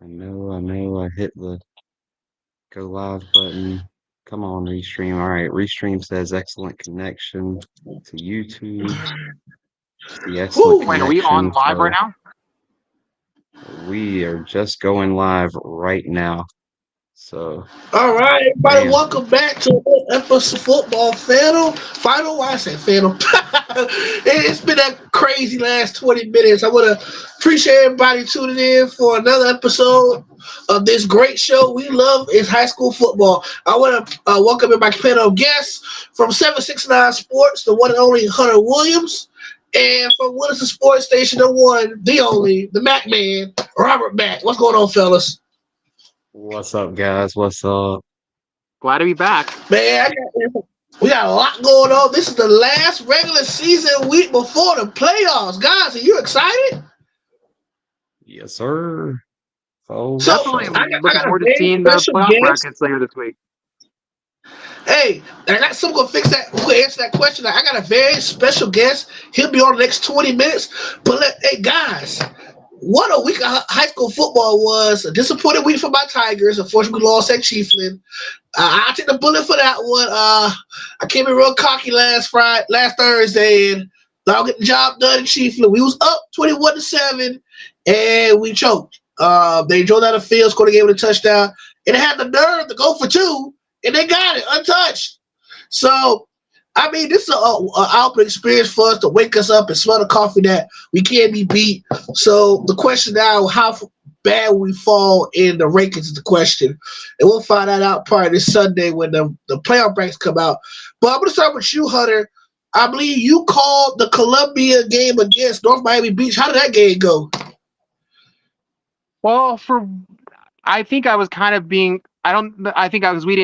I know. I hit the go live button. Come on, Restream. All right, Restream says excellent connection to YouTube. See excellent Woo! Wait, are we connection. on live right So now? we are just going live right now. So, All right, everybody, man, welcome back to another episode of Football Final. Final, why I say final? It's been a crazy last 20 minutes. I want to appreciate everybody tuning in for another episode of this great show we love is high school football. I want to welcome my panel guests from 769 Sports, the one and only Hunter Williams, and from Wilson Sports Station, the one, the only, the Mac Man, Robert Mack. What's going on, fellas? what's up, guys? What's up? Glad to be back. Man, we got a lot going on. This is the last regular season week before the playoffs. Guys, are you excited? Yes, sir. Oh, So, Definitely so. looking I got a forward to very seeing the special playoff guest. brackets later this week. Hey, I got someone gonna fix that. Who answer that question? I got a very special guest. He'll be on the next 20 minutes. But hey, guys, what a week of high school football was. A disappointing week for my Tigers. Unfortunately, we lost at Chiefland. I took the bullet for that one. I came in real cocky last Thursday, and thought I'll get the job done in Chiefland. We was up 21-7, and we choked. They drove down the field, scored a game with a touchdown, and they had the nerve to go for two, and they got it untouched. So, I mean, this is an output experience for us to wake us up and smell the coffee that we can't be beat. So the question now, how bad we fall in the rankings is the question. And we'll find that out probably this Sunday when the playoff ranks come out. But I'm going to start with you, Hunter. I believe you called the Columbia game against North Miami Beach. How did that game go? Well, I think I was kind of being. I don't. I think I was. We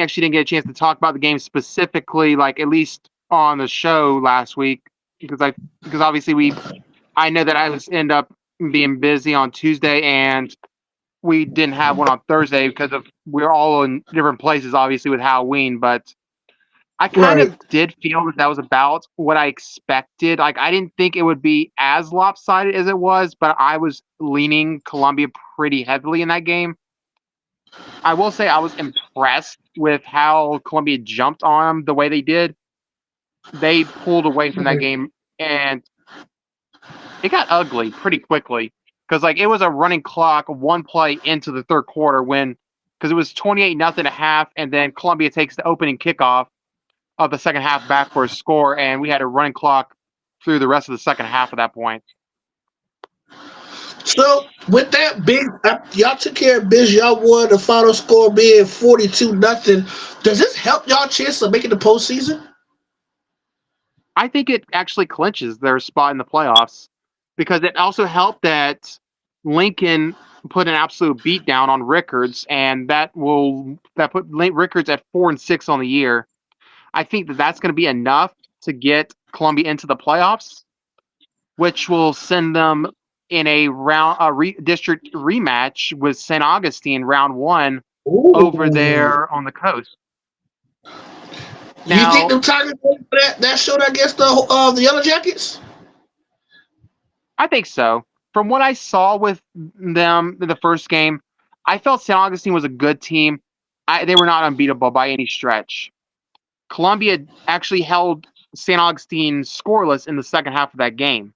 actually didn't get a chance to talk about the game specifically, like at least on the show last week, because obviously I know that I was end up being busy on Tuesday and we didn't have one on Thursday because of we're all in different places, obviously with Halloween, but I kind Right. of did feel that was about what I expected. Like I didn't think it would be as lopsided as it was, but I was leaning Columbia pretty heavily in that game. I will say I was impressed with how Columbia jumped on them the way they did. They pulled away from that game and it got ugly pretty quickly because like it was a running clock, one play into the third quarter when because it was 28-0 at half, and then Columbia takes the opening kickoff of the second half back for a score, and we had a running clock through the rest of the second half at that point. So with that big, y'all took care of business. Y'all won the final score being 42-0. Does this help y'all chance of making the postseason? I think it actually clinches their spot in the playoffs because it also helped that Lincoln put an absolute beatdown on Rickards, and that put Rickards at 4-6 on the year. I think that that's going to be enough to get Columbia into the playoffs, which will send them in a district rematch with St. Augustine round one over Ooh. there on the coast. You think Now, them Tigers won that showdown against the Yellow Jackets? I think so. From what I saw with them in the first game, I felt St. Augustine was a good team. They were not unbeatable by any stretch. Columbia actually held St. Augustine scoreless in the second half of that game.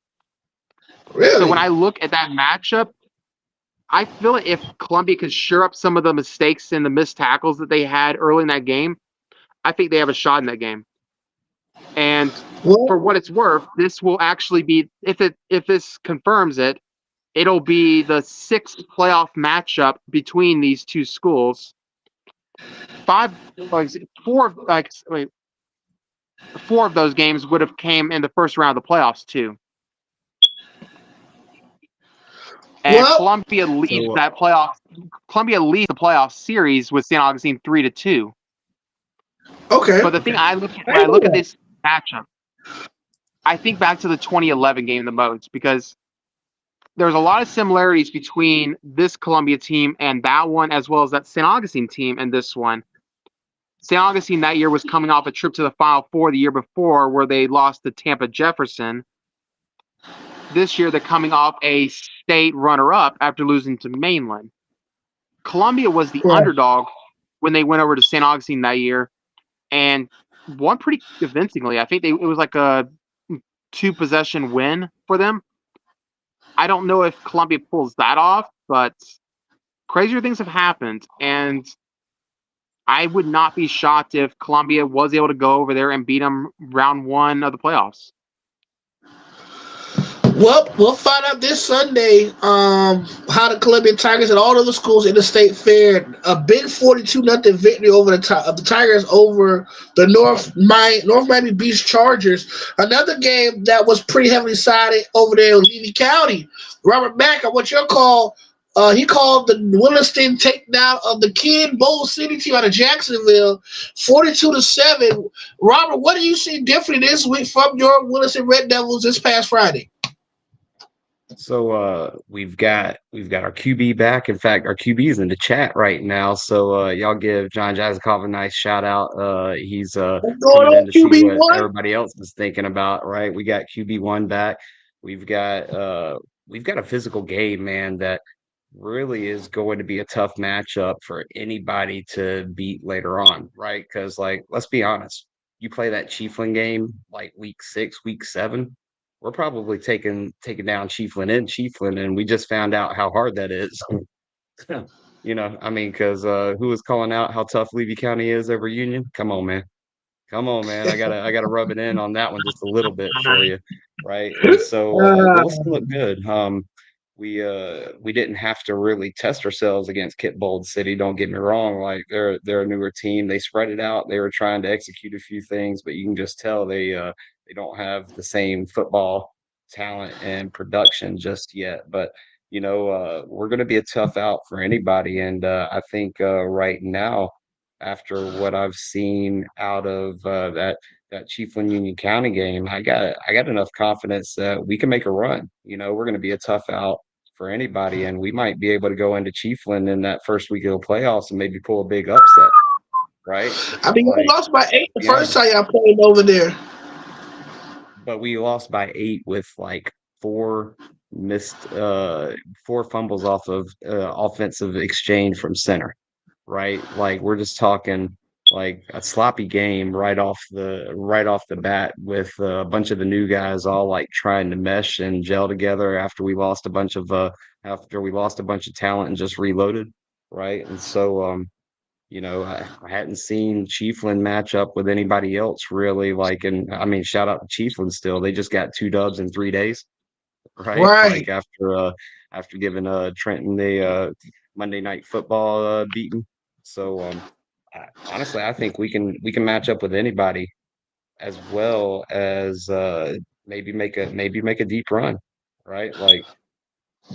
So when Really? I look at that matchup, I feel like if Columbia could shore up some of the mistakes and the missed tackles that they had early in that game, I think they have a shot in that game. And for Well, what it's worth, this will actually be if this confirms it, it'll be the sixth playoff matchup between these two schools. Five, like four, like wait, four of those games would have came in the first round of the playoffs too. And well, So, Columbia leads the playoff series with St. Augustine 3-2. okay. But the thing okay. I look at I when I didn't look know at that. this matchup, I think back to the 2011 game the most because there's a lot of similarities between this Columbia team and that one, as well as that St. Augustine team and this one. St. Augustine that year was coming off a trip to the Final Four the year before where they lost to Tampa Jefferson. This year they're coming off a state runner-up after losing to Mainland. Columbia was the Right. underdog when they went over to St. Augustine that year and won pretty convincingly. I think it was like a 2-possession win for them. I don't know if Columbia pulls that off, but crazier things have happened, and I would not be shocked if Columbia was able to go over there and beat them round 1 of the playoffs. Well, we'll find out this Sunday how the Columbia Tigers and all other schools in the state fared. A big 42-0 victory over the Tigers over the North Miami Beach Chargers. Another game that was pretty heavily sided over there in Levy County. Robert Mack, on what your call, he called the Williston takedown of the Ken Bowl City team out of Jacksonville, 42-7. Robert, what do you see differently this week from your Williston Red Devils this past Friday? So we've got our QB back. In fact, our QB is in the chat right now. So y'all give John Jazzakov a nice shout out. He's What's going coming in on, to see what QB1? everybody else is thinking about, right? We got QB1 back. We've got a physical game, man, that really is going to be a tough matchup for anybody to beat later on, right? Because like, let's be honest, you play that Chiefland game like week 6, week 7, we're probably taking down Chiefland, and we just found out how hard that is. I mean, because who was calling out how tough Levy County is over Union? Come on, man. I gotta rub it in on that one just a little bit for you, right? And so Wilson looked good. We didn't have to really test ourselves against Kit Bold City. Don't get me wrong; like they're a newer team. They spread it out. They were trying to execute a few things, but you can just tell they don't have the same football talent and production just yet. But we're going to be a tough out for anybody, and I think right now, after what I've seen out of that Chiefland Union County game, I got enough confidence that we can make a run. We're going to be a tough out for anybody, and we might be able to go into Chiefland in that first week of the playoffs and maybe pull a big upset, right? I mean, we Like, lost by 8 the yeah, first time y'all played over there. but we lost by 8 with like 4 missed 4 fumbles off of offensive exchange from center, right? Like we're just talking like a sloppy game right off the bat with a bunch of the new guys all like trying to mesh and gel together after we lost a bunch of talent and just reloaded, right? And so I hadn't seen Chiefland match up with anybody else really. Like, and I mean, shout out to Chiefland still. They just got 2 dubs in 3 days, right? Right. Like after giving Trenton the Monday Night Football beating. So honestly, I think we can match up with anybody, as well as maybe make a deep run, right? Like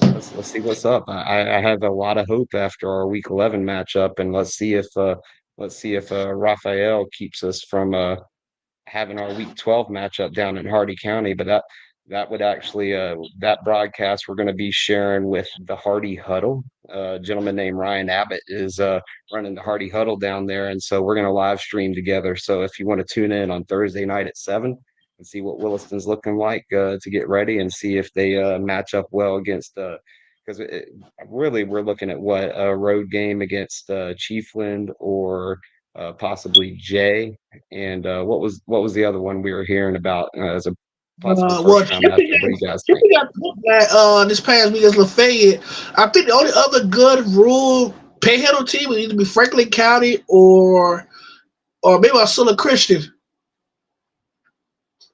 let's see what's up. I have a lot of hope after our week 11 matchup, and let's see if Raphael keeps us from having our week 12 matchup down in Hardy County. But that would actually that broadcast we're going to be sharing with the Hardy Huddle. A gentleman named Ryan Abbott is running the Hardy Huddle down there, and so we're going to live stream together. So if you want to tune in on Thursday night at 7 and see what Williston's looking like to get ready and see if they match up well against because really we're looking at what a road game against Chiefland or possibly Jay, and what was the other one we were hearing about as a possible first round matchup? What do you guys think? Chippy got put that this past week as Lafayette. I think the only other good rural Panhandle team would either be Franklin County or maybe Wasilla Christian.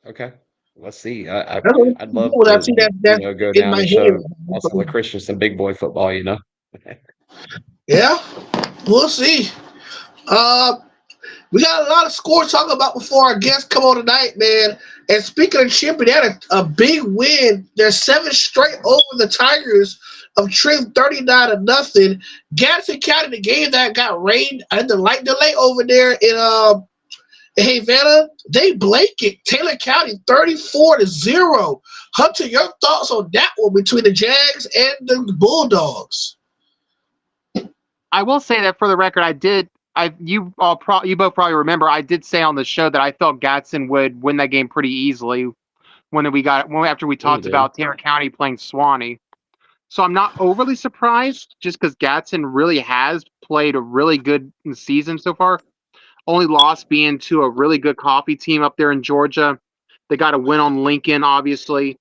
Okay, let's see. That's what I'd love when I to see that go in down my and head. show also the Christian some big boy football. Yeah, we'll see. We got a lot of scores to talk about before our guests come on tonight, man. And speaking of Chippy, they had a big win. They're 7 straight over the Tigers of Trim, 39-0. Gadsden County, the game that got rained and the light delay over there in Havana, they blanket Taylor County 34-0. Hunter, your thoughts on that one between the Jags and the Bulldogs? I will say that for the record, you both probably remember I did say on the show that I felt Gadsden would win that game pretty easily after we talked about Taylor County playing Swanee. So I'm not overly surprised just because Gadsden really has played a really good season so far. Only loss being to a really good coffee team up there in Georgia. They got a win on Lincoln, obviously.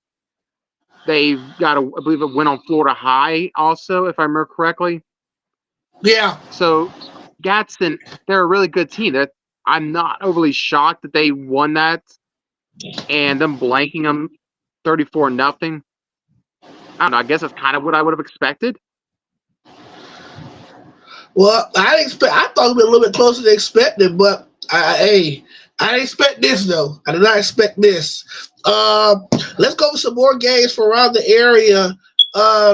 They got, I believe, a win on Florida High also, if I remember correctly. Yeah. So Gadsden, they're a really good team. I'm not overly shocked that they won that and them blanking them 34-0. I don't know. I guess that's kind of what I would have expected. Well, I thought it would be a little bit closer than expected, but I didn't expect this though. I did not expect this. Let's go with some more games from around the area.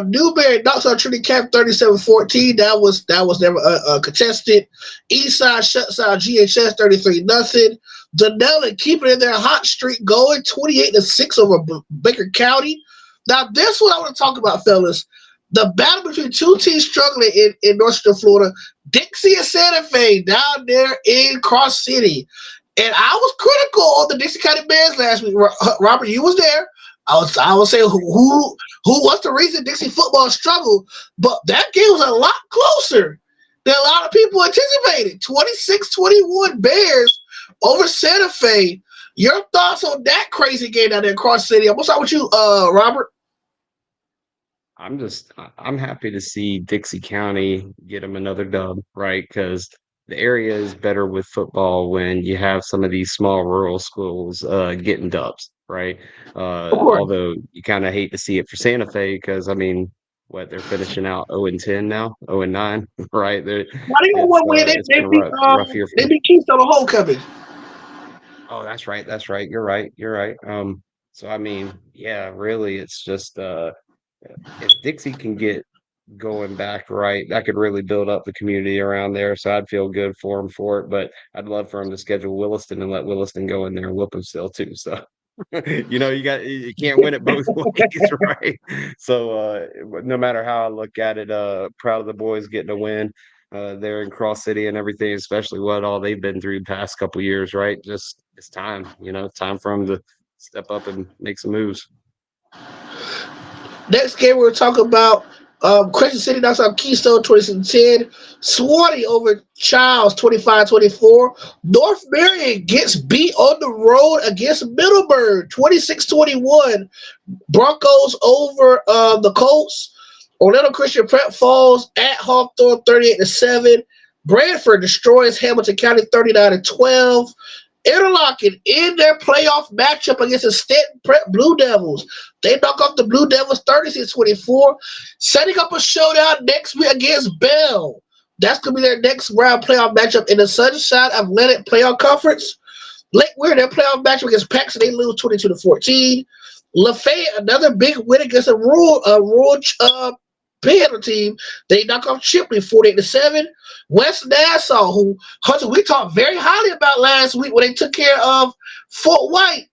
Newberry knocks on Trinity Cap 37-14. That was never contested. Eastside shuts out GHS 33-0. Denellen keeping in their hot streak going 28-6 over Baker County. Now this one I want to talk about, fellas. The battle between two teams struggling in North Central Florida, Dixie and Santa Fe down there in Cross City. And I was critical of the Dixie County Bears last week. Robert, you was there. I was saying who was the reason Dixie football struggled, but that game was a lot closer than a lot of people anticipated. 26-21 Bears over Santa Fe. Your thoughts on that crazy game down there in Cross City? I'm gonna start with you, Robert. I'm happy to see Dixie County get them another dub, right? Because the area is better with football when you have some of these small rural schools getting dubs, right? Although you kind of hate to see it for Santa Fe because I mean, what they're finishing out 0-10 now, 0-9, right? Why they got one win? It's been a rough year for they them. beat Keystone Homecoming. Oh, that's right. That's right. You're right. You're right. So I mean, yeah, really, it's just if Dixie can get going back right, that could really build up the community around there. So I'd feel good for him for it. But I'd love for him to schedule Williston and let Williston go in there and whoop him still too. So you can't win it both ways, right? So no matter how I look at it, proud of the boys getting a win. There in Cross City and everything, especially what all they've been through the past couple years, right? Just it's time, time for them to step up and make some moves. Next game we're talking about Crescent City knocks out Keystone 2010. Swanee over Childs 25-24. North Marion gets beat on the road against Middleburg 26-21. Broncos over the Colts. Orlando Christian Prep falls at Hawthorne 38-7. Branford destroys Hamilton County 39-12. Interlocking in their playoff matchup against the Stanton Prep Blue Devils. They knock off the Blue Devils 36-24, setting up a showdown next week against Bell. That's going to be their next round playoff matchup in the Sunshine Athletic Playoff Conference. Lake Weir, their playoff matchup against Paxton, they lose 22-14. Lafayette, another big win against a rural Panhandle team. They knock off Chipley 48-7. West Nassau, who Hunter we talked very highly about last week when they took care of Fort White.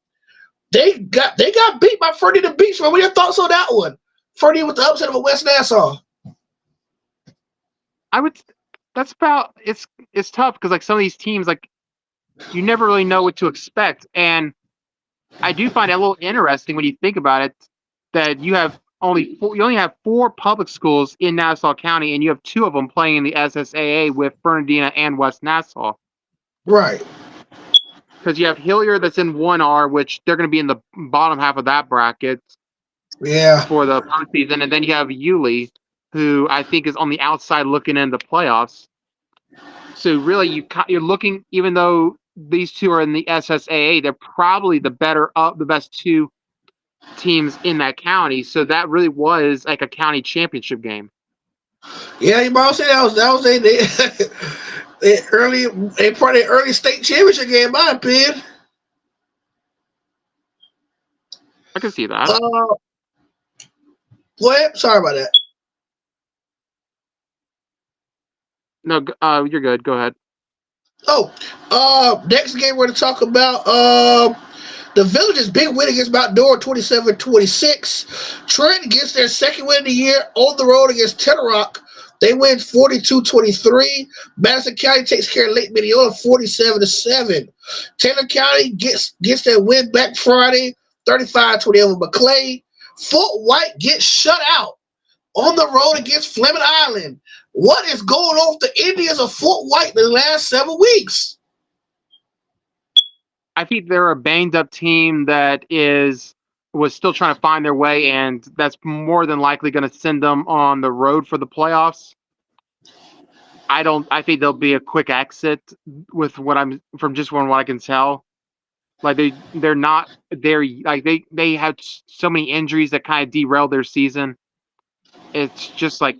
They got beat by Fernie the Beach. What were your thoughts on that one? Fernie with the upset of a West Nassau. That's about it's tough because like some of these teams, like you never really know what to expect. And I do find it a little interesting when you think about it that you only have 4 public schools in Nassau County, and you have 2 of them playing in the SSAA with Fernandina and West Nassau. Right. Because you have Hilliard that's in 1R, which they're going to be in the bottom half of that bracket. Yeah. For the postseason, and then you have Yulee, who I think is on the outside looking in the playoffs. So really, you're looking, even though these 2 are in the SSAA, they're probably the best 2 teams in that county. So that really was like a county championship game. Yeah, you might say that was a early state championship game, in my opinion. I can see that. Go ahead. Sorry about that. No, you're good. Go ahead. Next game we're going to talk about the Village's big win against Mount Dora 27-26. Trent gets their second win of the year on the road against Tenor Rock. They win 42-23. Madison County takes care of Lake Minneota 47-7. Taylor County gets their win back Friday 35-20 over McClay. Fort White gets shut out on the road against Fleming Island. What is going on with the Indians of Fort White in the last 7 weeks? I think they're a banged up team that was still trying to find their way, and that's more than likely going to send them on the road for the playoffs. I think there'll be a quick exit with what I can tell. Like they had so many injuries that kind of derailed their season. It's just like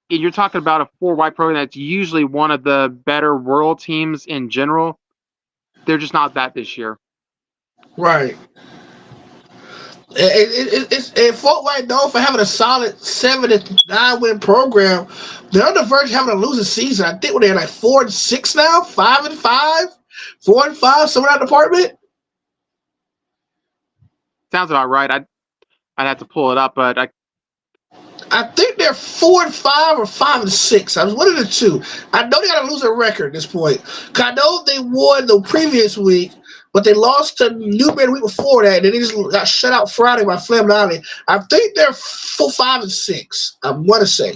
you're talking about a Fort White program that's usually one of the better world teams in general. They're just not that this year. Right. And Fort White known for having a solid 7-9 win program. They're on the verge of having a losing season. I think they're like 4-6 now, 5-5, 4-5, somewhere in that department. Sounds about right. I'd have to pull it up, but I think they're 4-5 or 5-6. I was one of the two. I know they got a losing record at this point. Cause I know they won the previous week, but they lost to Newberry the week before that, and then they just got shut out Friday by Fleming Island. I think they're 5-6. I want to say,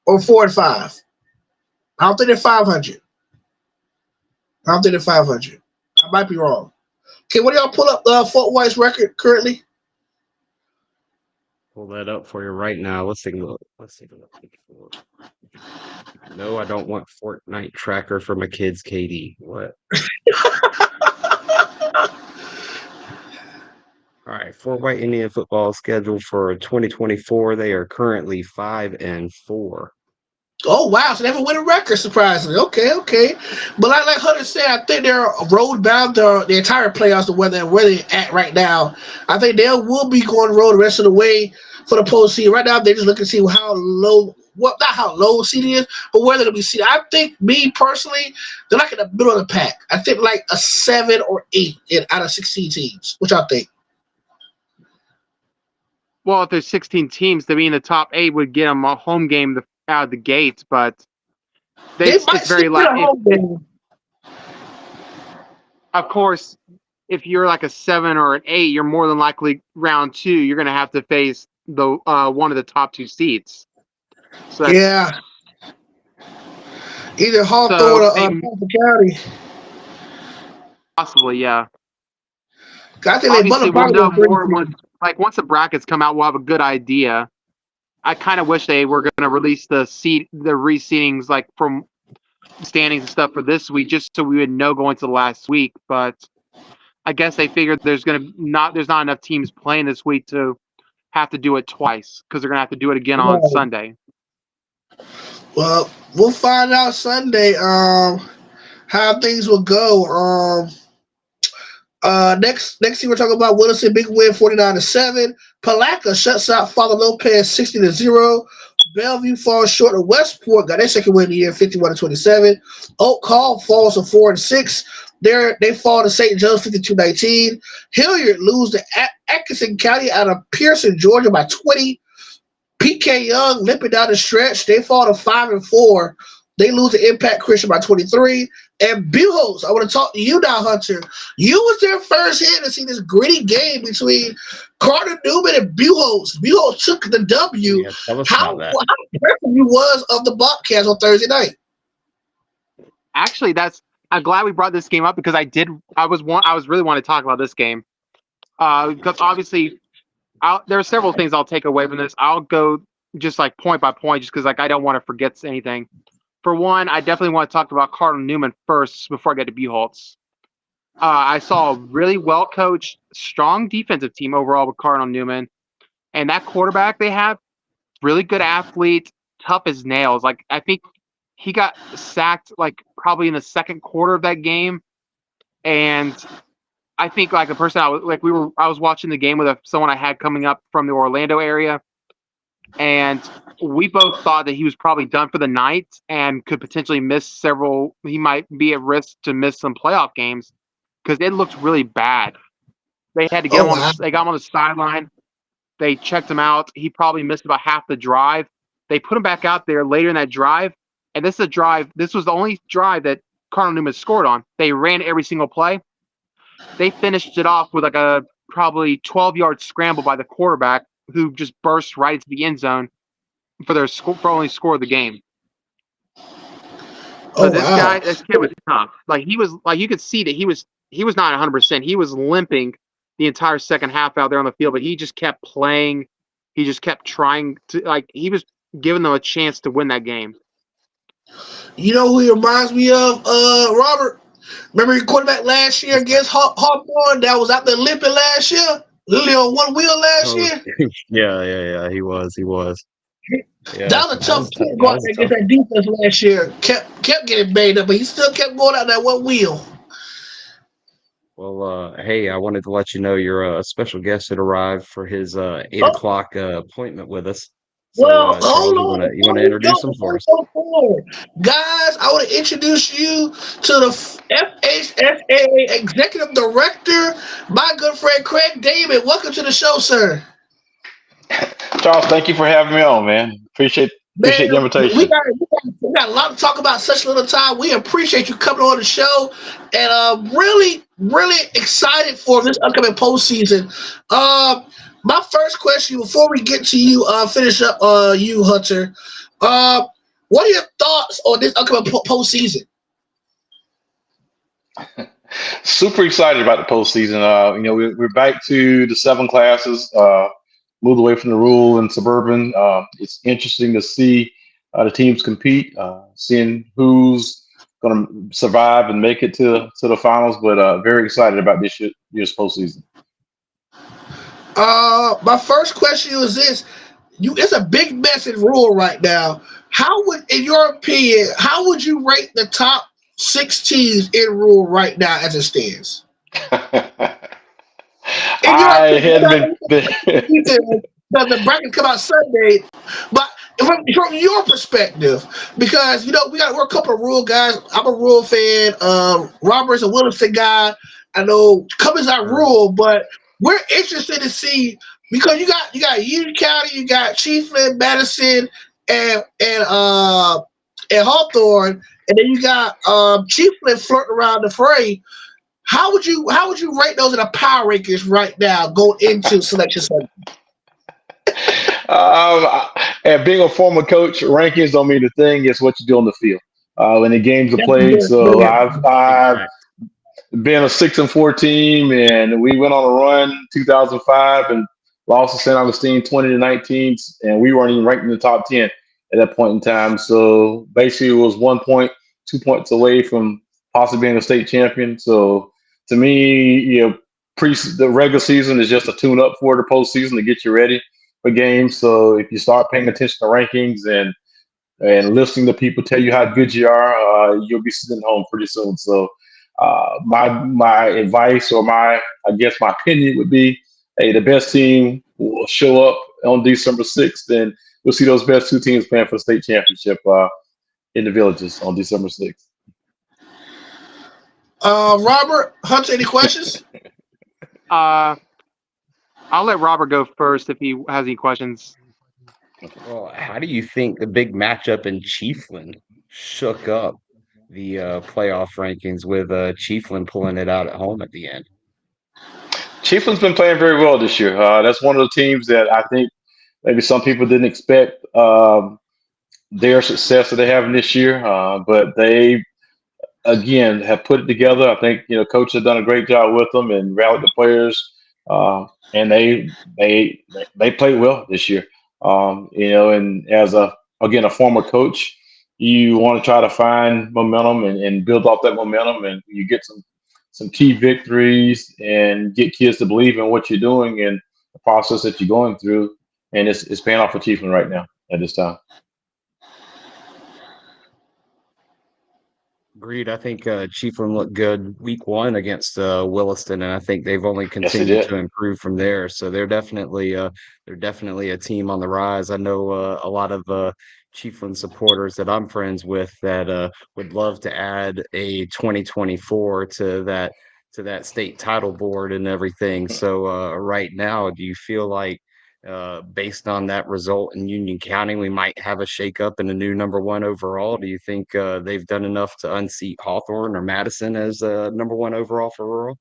or 4-5. I don't think they're 500. I don't think they're 500. I might be wrong. Okay, what do y'all pull up Fort White's record currently? Pull that up for you right now. Let's take a look. No, I don't want Fortnite tracker for my kids, KD. What? All right, Fort White Indian football scheduled for 2024. They are currently 5-4. Oh wow! So they have a winning record, surprisingly. Okay. But like Hunter said, I think they're road bound the entire playoffs to where they're at right now. I think they will be going road the rest of the way for the postseason. Right now, they're just looking to see how low, well, not how low seeding is, but where they're going to be seated. I think, me personally, they're like in the middle of the pack. I think like a 7 or 8 out of 16 teams. Which I think. well, if there's 16 teams, to be in the top 8 would get them a home game out of the gates, but They might it's very likely. Of course, if you're like a 7 or an 8, you're more than likely round 2. You're going to have to face the one of the top 2 seeds. So yeah. Either Hawthorne or Panther County. Possibly, yeah. I think obviously we'll know more once the brackets come out. We'll have a good idea. I kind of wish they were going to release the reseedings like from standings and stuff for this week, just so we would know going to the last week. But I guess they figured there's not enough teams playing this week to have to do it twice, because they're going to have to do it again on Sunday. Well, we'll find out Sunday how things will go. Next thing we're talking about, Williston big win 49-7. Palaca shuts out Father Lopez 60-0. Bellevue falls short of Westport, got their second win of the year 51-27. Oak Hall falls to 4-6. They fall to St. Joe's 52-19. Hilliard lose to Atkinson County out of Pearson, Georgia by 20. PK Young limping down the stretch. They fall to 5-4. They lose to Impact Christian by 23. And Buchholz, I want to talk to you now, Hunter. You was there first here to see this gritty game between Carter Newman and Buchholz. Buchholz took the W. Yeah, tell us how about that. impressive you was of the Bobcats on Thursday night. Actually, I'm glad we brought this game up, because I was really wanting to talk about this game. Because obviously there are several things I'll take away from this. I'll go just like point by point, just because like I don't want to forget anything. For one, I definitely want to talk about Cardinal Newman first before I get to Buchholz. I saw a really well-coached, strong defensive team overall with Cardinal Newman. And that quarterback they have, really good athlete, tough as nails. Like, I think he got sacked like probably in the second quarter of that game. And I think like the person I was watching the game with someone I had coming up from the Orlando area. And we both thought that he was probably done for the night and could potentially miss several. He might be at risk to miss some playoff games, because it looked really bad. They had to get him they got him on the sideline. They checked him out. He probably missed about half the drive. They put him back out there later in that drive. And this was the only drive that Cardinal Newman scored on. They ran every single play. They finished it off with like a probably 12-yard scramble by the quarterback, who just burst right into the end zone for their only score of the game. Oh So wow. this kid was tough. Like he was, like you could see that he was not 100%. He was limping the entire second half out there on the field, but he just kept playing. He just kept trying to, like, he was giving them a chance to win that game. You know who he reminds me of? Robert. Remember your quarterback last year against Hawthorne that was out there limping last year? Literally on one wheel last Oh, year? yeah. He was. Yeah, That was a tough kid that go out was there a against tough. that defense last year. Kept getting made up, but he still kept going out that one wheel. Well, hey, I wanted to let you know your special guest had arrived for his 8 o'clock appointment with us. So, Well, hold Charles, on you want before to we introduce go, him before for we us? go forward. Guys, I want to introduce you to the FHSAA Executive Director, my good friend Craig David. Welcome to the show, sir. Charles, thank you for having me on, man. Man, Appreciate the invitation. we got a lot to talk about such little time. We appreciate you coming on the show, and really excited for this upcoming postseason. My first question before we get to you, finish up, you Hunter. Uh, what are your thoughts on this upcoming postseason? Super excited about the postseason. We're back to the seven classes. Moved away from the rule in suburban. It's interesting to see the teams compete, seeing who's going to survive and make it to the finals. But very excited about this year's postseason. My first question is this: it's a big mess in rule right now. How would, in your opinion, how would you rate the top six teams in rule right now as it stands? In your I opinion, hadn't been. the bracket come out Sunday, but from your perspective, because we're a couple of rule guys. I'm a rule fan. Robert's a Williston guy. I know Cummins not rule, but we're interested to see because you got Union County, you got Chiefland, Madison, and Hawthorne, and then you got Chiefland flirting around the fray. How would you rate those in the power rankings right now going into selection Sunday? And being a former coach, rankings don't mean a thing. It's what you do on the field when the games are That's played. So good. I've Exactly. been a 6-4 team, and we went on a run 2005 and lost to St. Augustine 20-19, and we weren't even ranked in the top 10 at that point in time. So basically, it was 1 point, 2 points away from possibly being a state champion. So to me, the regular season is just a tune up for the postseason to get you ready for games. So if you start paying attention to rankings and listening to people tell you how good you are, you'll be sitting home pretty soon. So my advice or I guess my opinion would be, hey, the best team will show up on December 6th, and we'll see those best two teams playing for the state championship in the villages on December 6th. Robert, Hunter, any questions? I'll let Robert go first if he has any questions. Well, how do you think the big matchup in Chiefland shook up the playoff rankings with Chiefland pulling it out at home at the end? Chiefland's been playing very well this year. That's one of the teams that I think maybe some people didn't expect their success that they're having this year, but they again have put it together. I think coach has done a great job with them and rallied the players, and they played well this year. And as a former coach, you want to try to find momentum and build off that momentum, and you get some key victories and get kids to believe in what you're doing and the process that you're going through, and it's paying off for Chiefland right now at this time. Agreed. I think Chiefland looked good week one against Williston, and I think they've only Yes, they continued did. to improve from there. So they're definitely a team on the rise. I know a lot of Chiefland supporters that I'm friends with that would love to add a 2024 to that state title board and everything. So right now, do you feel like based on that result in Union County, we might have a shakeup and a new number one overall? Do you think they've done enough to unseat Hawthorne or Madison as number one overall for rural?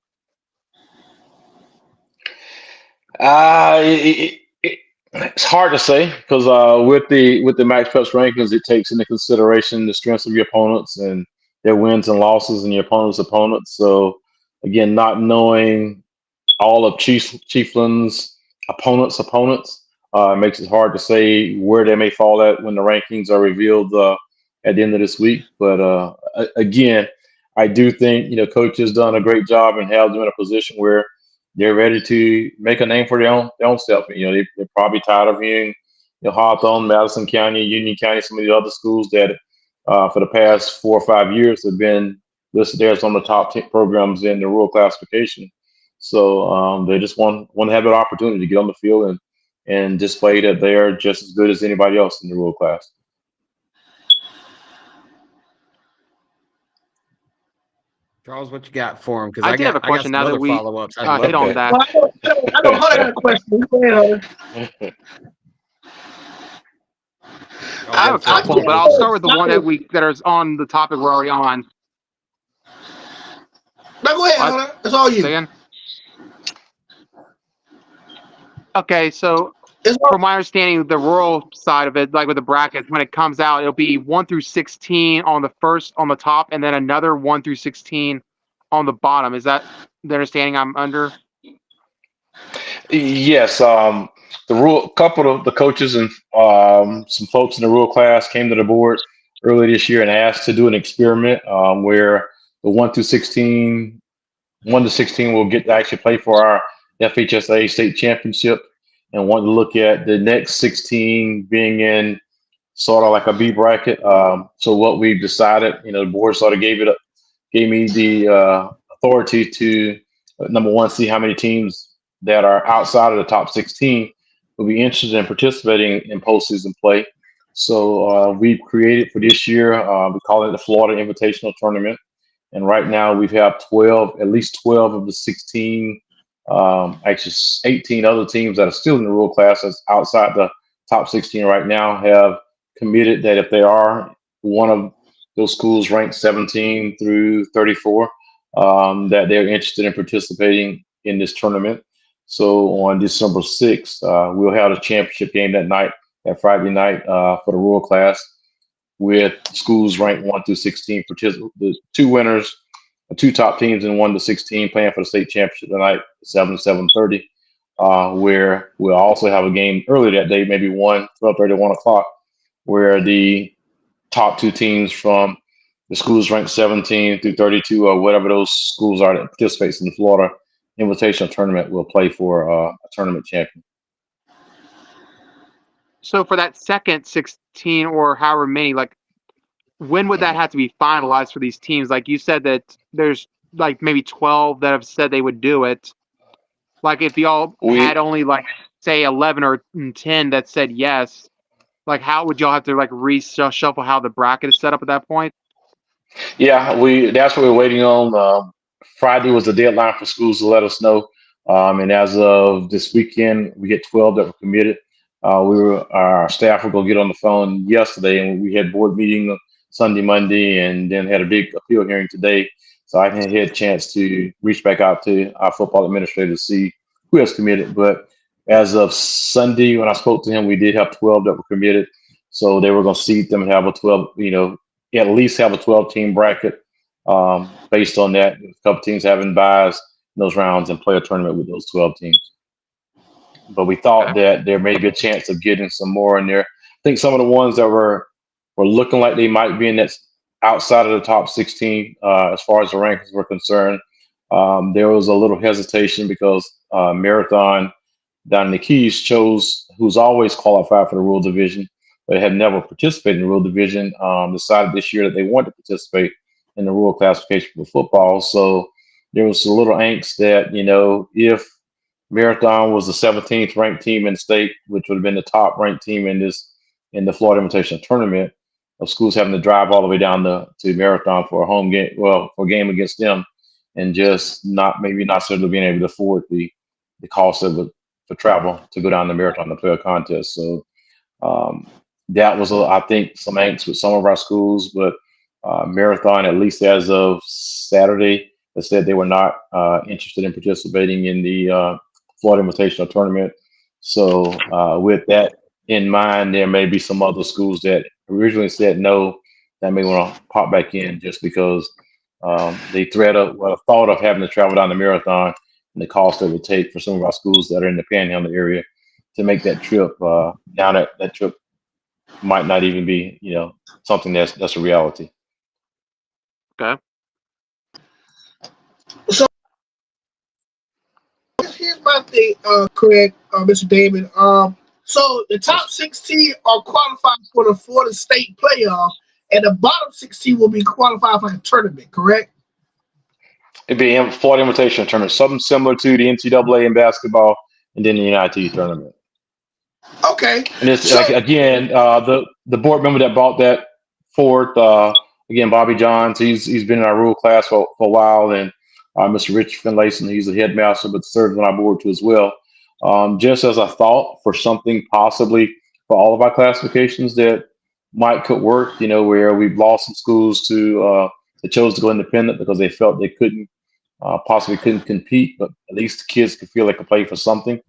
Uh, it, it, It's hard to say because with the Max Preps rankings, it takes into consideration the strengths of your opponents and their wins and losses and your opponent's opponents. So again, not knowing all of Chiefland's opponents makes it hard to say where they may fall at when the rankings are revealed at the end of this week. But again, I do think coach has done a great job and have them in a position where they're ready to make a name for their own self. They're probably tired of hearing Hawthorne, Madison County, Union County, some of the other schools that for the past 4 or 5 years have been listed there as one of the top 10 programs in the rural classification. So they just want to have an opportunity to get on the field and display that they are just as good as anybody else in the rural class. Charles, what you got for him? Because I did have a I got question some now that other we follow ups. I'd love hit on to. that. Well, I know Hunter got a question. Go ahead, Hunter. I have a couple, but I'll start with the one that is on the topic we're already on. No, go ahead, What? Hunter. It's all you. Say again? Okay, so It's all, from my understanding, the rural side of it, like with the brackets, when it comes out, it'll be 1 through 16 on the top, and then another 1 through 16 on the bottom. Is that the understanding I'm under? Yes, couple of the coaches and some folks in the rural class came to the board early this year and asked to do an experiment where the 1 to 16 will get to actually play for our FHSA state championship, and want to look at the next 16 being in sort of like a B bracket. So what we've decided, the board sort of gave me the authority to number one, see how many teams that are outside of the top 16 will be interested in participating in postseason play. So we've created for this year, we call it the Florida Invitational Tournament. And right now we have at least 12 of the 16, actually 18 other teams that are still in the rural classes outside the top 16 right now have committed that if they are one of those schools ranked 17 through 34, that they're interested in participating in this tournament. So on December 6th, we'll have a championship game that Friday night for the rural class with schools ranked 1 through 16. The two winners, the two top teams in 1 to 16 playing for the state championship tonight, 7:30. Where we'll also have a game early that day, maybe 12:30, 1 o'clock, where the top two teams from the schools ranked 17 through 32 or whatever those schools are that participates in the Florida Invitational Tournament will play for a tournament champion. So for that second 16 or however many, like, when would that have to be finalized for these teams? Like you said that there's like maybe 12 that have said they would do it. Like if y'all had only like say 11 or 10 that said yes, like how would y'all have to like reshuffle how the bracket is set up at that point? Yeah, that's what we're waiting on. Friday was the deadline for schools to let us know. And as of this weekend, we get 12 that were committed. Our staff were going to get on the phone yesterday, and we had board meeting Sunday, Monday, and then had a big appeal hearing today. So I had a chance to reach back out to our football administrator to see who has committed. But as of Sunday, when I spoke to him, we did have 12 that were committed. So they were going to seed them and have a 12, at least have a 12-team bracket based on that. A couple teams having buys in those rounds and play a tournament with those 12 teams. But we thought that there may be a chance of getting some more in there. I think some of the ones that were looking like they might be in that outside of the top 16 as far as the rankings were concerned. There was a little hesitation because Marathon down in the Keys who's always qualified for the rural division, but had never participated in the rural division, decided this year that they wanted to participate in the rural classification for football. So there was a little angst that, if Marathon was the 17th ranked team in the state, which would have been the top ranked team in the Florida Invitational Tournament, of schools having to drive all the way down to Marathon for a home game, for a game against them, and just not necessarily being able to afford the cost of it for travel to go down to Marathon to play a contest. So that was, I think, some angst with some of our schools, but Marathon, at least as of Saturday, has said they were not interested in participating in the Florida Invitational Tournament. So with that in mind, there may be some other schools that originally said no that may want to pop back in just because they thought of having to travel down the marathon and the cost it would take for some of our schools that are in the Panhandle area to make that trip. Now that trip might not even be, something that's a reality. Okay. So here's my thing, Craig, Mr. Damon. So the top 16 are qualified for the Florida State playoff, and the bottom 16 will be qualified for the tournament. Correct? It'd be a Florida Invitational Tournament, something similar to the NCAA in basketball, and then the NIT tournament. Okay. And it's So like again, the board member that brought that forth, again, Bobby Johns. He's been in our rule class for a while, and Mr. Rich Finlayson, he's the headmaster, but serves on our board too as well. Just as a thought for something possibly for all of our classifications that could work, where we've lost some schools to that chose to go independent because they felt they possibly couldn't compete, but at least the kids could feel they could play for something.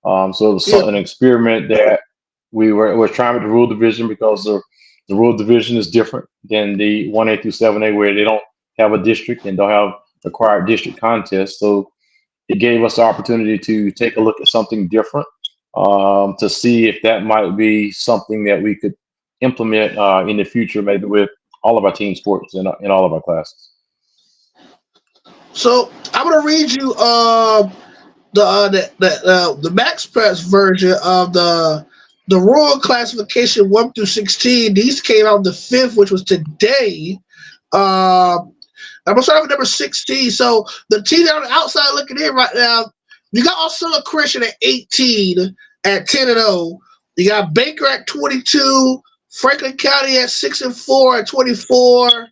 So it was yeah. an experiment that we're trying with the rule division because the rule division is different than the 1A through 7A where they don't have a district and don't have required district contests. So it gave us the opportunity to take a look at something different to see if that might be something that we could implement in the future, maybe with all of our team sports in all of our classes. So I'm gonna read you the Max Press version of the Royal Classification 1 through 16. These came out the 5th, which was today. I'm gonna start with number 16. So the team on the outside looking in right now, you got Osceola Christian at 18 at 10-0. You got Baker at 22, Franklin County at 6-4 at 24.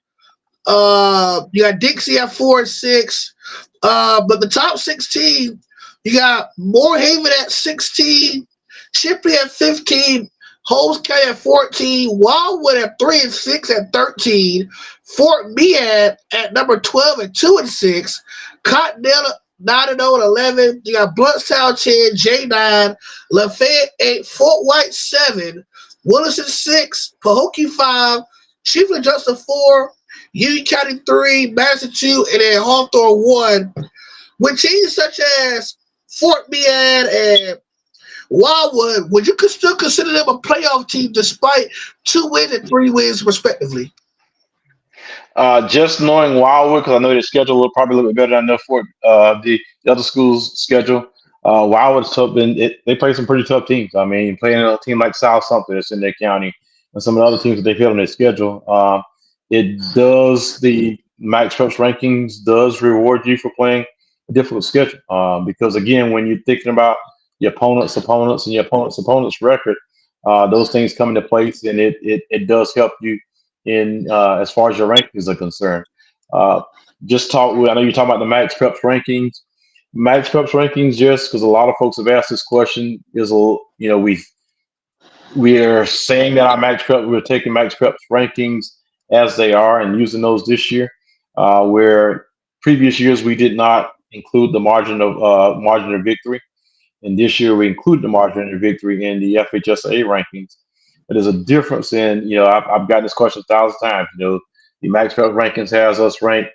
You got Dixie at 4-6. But the top 16, you got Moorhaven at 16, Shipley at 15, Holmes County at 14, Wildwood at 3-6 at 13, Fort Meade at number 12 at 2-6, Cottonelle 9-0 at 11. You got Bluntstown 10, J9, Lafayette 8, Fort White 7, Williston 6, Pahokee 5, Chiefly Justin 4, Union County 3, Madison 2, and then Hawthorne 1. With teams such as Fort Meade and Wildwood, would you still consider them a playoff team despite 2 wins and 3 wins respectively? Just knowing Wildwood, because I know their schedule will probably a little bit better than I know for the other schools' schedule. Wildwood's tough, and they play some pretty tough teams. I mean, playing a team like South Sumter that's in their county, and some of the other teams that they field on their schedule. The Max Preps rankings does reward you for playing a difficult schedule. Because again, when you're thinking about your opponent's and your opponent's record, those things come into place, and it does help you in as far as your rankings are concerned. I know you're talking about the Max Preps rankings. Max Preps rankings, just because a lot of folks have asked this question, we are saying that we're taking Max Preps rankings as they are and using those this year, where previous years we did not include the margin of victory, and this year we include the margin of victory in the FHSA rankings. But there's a difference in, I've gotten this question 1,000 times. The Max Preps rankings has us ranked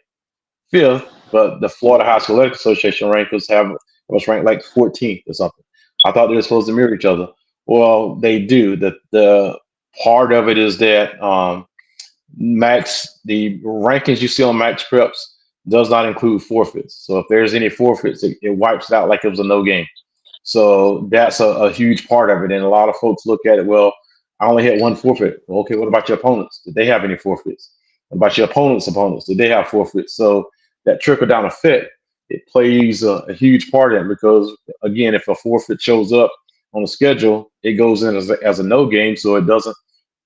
5th, but the Florida High School Athletic Association rankings have us ranked like 14th or something. I thought they were supposed to mirror each other. Well, they do. The part of it is that the rankings you see on Max Preps does not include forfeits. So if there's any forfeits, it wipes it out like it was a no game. So that's a huge part of it. And a lot of folks look at it, well, I only had 1 forfeit. Okay, what about your opponents? Did they have any forfeits? What about your opponents' did they have forfeits? So that trickle down effect, it plays a huge part in it because, again, if a forfeit shows up on the schedule, it goes in as a no game, so it doesn't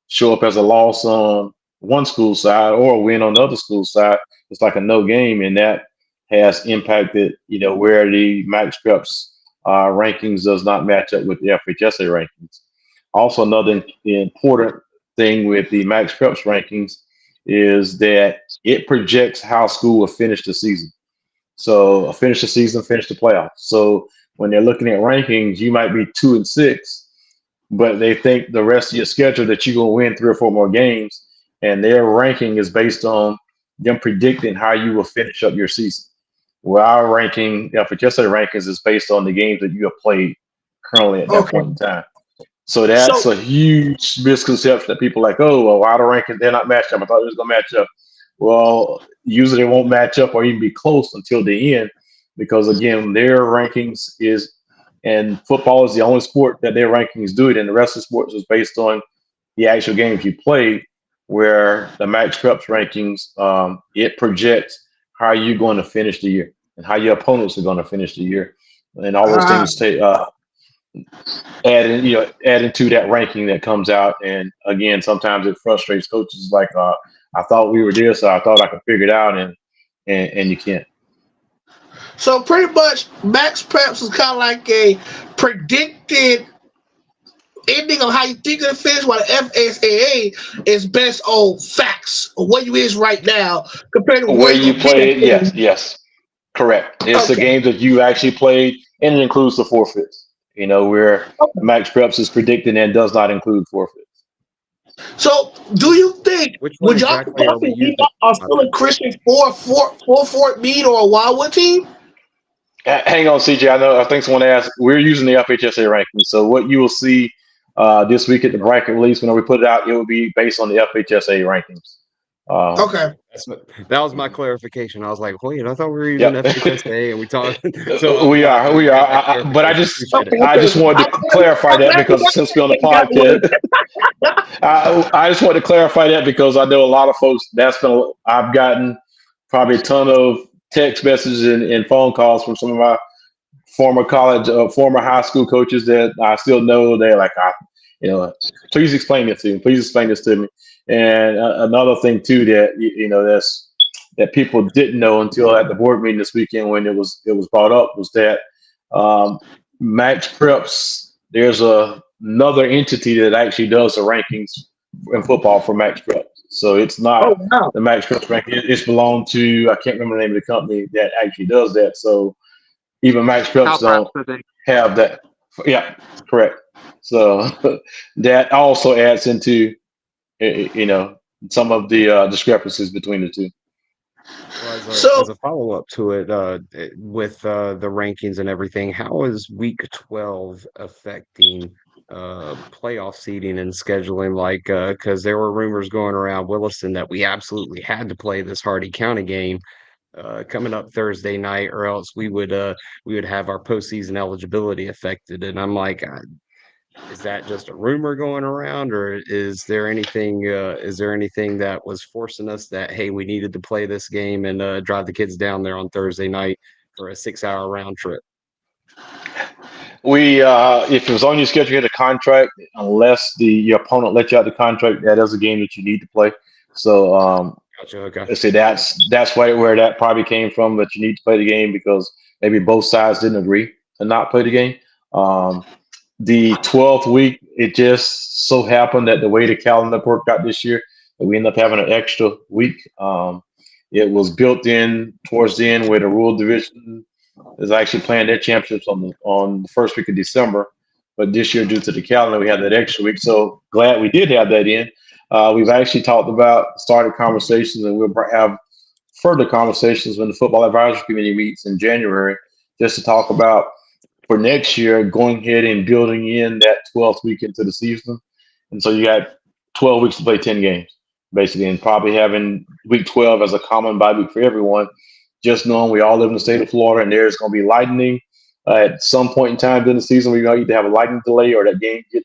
show up as a loss on one school side or a win on the other school side. It's like a no game, and that has impacted, where the Max Preps rankings does not match up with the FHSA rankings. Also, another important thing with the Max Preps rankings is that it projects how school will finish the season. So finish the season, finish the playoffs. So when they're looking at rankings, you might be 2-6, but they think the rest of your schedule that you're gonna win 3 or 4 more games, and their ranking is based on them predicting how you will finish up your season. Well, our ranking, for just our rankings, is based on the games that you have played currently at that Okay. point in time. So that's So a huge misconception that people are like, oh, well, why the rankings they're not matched up? I thought it was gonna match up. Well, usually they won't match up or even be close until the end, because again, their rankings is, and football is the only sport that their rankings do it, and the rest of the sports is based on the actual games you played. Where the Max Preps rankings, it projects how you're going to finish the year and how your opponents are going to finish the year, and all those uh, things take add into that ranking that comes out. And again, sometimes it frustrates coaches. Like, I thought we were this, so I thought I could figure it out, and you can't. so pretty much Max Preps is kind of like a predicted ending of how you think it'll finish, while the FSAA is based on facts of what you is right now compared to Where where you you've played, yes, been. yes, correct. It's the Okay. games that you actually played, and it includes the forfeits. Where Okay. Max Preps is predicting and does not include forfeits. So, do you think Which one would y'all exactly are we possibly using? are My still bad. a Christian for Fort Meade or a Wildwood team? Hang on, CJ. I think someone asked. We're using the FHSA ranking, so what you will see this week at the bracket release, whenever we put it out, it will be based on the FHSA rankings. Um, Okay. That was my clarification. I was like, wait, I thought we were using yep, FHSA and we talked. So I'm we glad are, that we we are. got that But I clarification. just, Appreciate it. Okay. I just Okay. wanted to clarify I'm that glad you because since we're on the got podcast, I just wanted to clarify that because I know a lot of folks. I've gotten probably a ton of text messages and phone calls from some of my former college, former high school coaches that I still know. They're like, please explain this to me. Please explain this to me. And another thing too that that people didn't know until at the board meeting this weekend when it was brought up was that um, Max Preps. There's another entity that actually does the rankings in football for Max Preps. So it's Oh not wow. the Max Preps ranking. It's belonged to, I can't remember the name of the company that actually does that. So even Max Preps Calpraps, don't I think. have that. Yeah, correct. So that also adds into some of the discrepancies between the two. Well, as a So follow up to it, with the rankings and everything, how is Week 12 affecting playoff seeding and scheduling? Like, because there were rumors going around Williston that we absolutely had to play this Hardy County game coming up Thursday night, or else we would have our postseason eligibility affected. And I'm like, is that just a rumor going around, or is there anything that was forcing us that, hey, we needed to play this game and drive the kids down there on Thursday night for a 6 hour round trip? If it was on your schedule, you had a contract, unless your opponent let you out the contract, that is a game that you need to play. So Gotcha. Okay. I say that's where that probably came from, that you need to play the game because maybe both sides didn't agree to not play the game. Um, the 12th week, it just so happened that the way the calendar worked out this year, that we ended up having an extra week. It was built in towards the end where the rural division is actually playing their championships on the first week of December. But this year, due to the calendar, we had that extra week. So glad we did have that in. We've actually started conversations, and we'll have further conversations when the football advisory committee meets in January, just to talk about for next year going ahead and building in that 12th week into the season. And so you got 12 weeks to play 10 games, basically, and probably having week 12 as a common bye week for everyone. Just knowing we all live in the state of Florida and there's going to be lightning at some point in time during the season. We're going to either have a lightning delay or that game get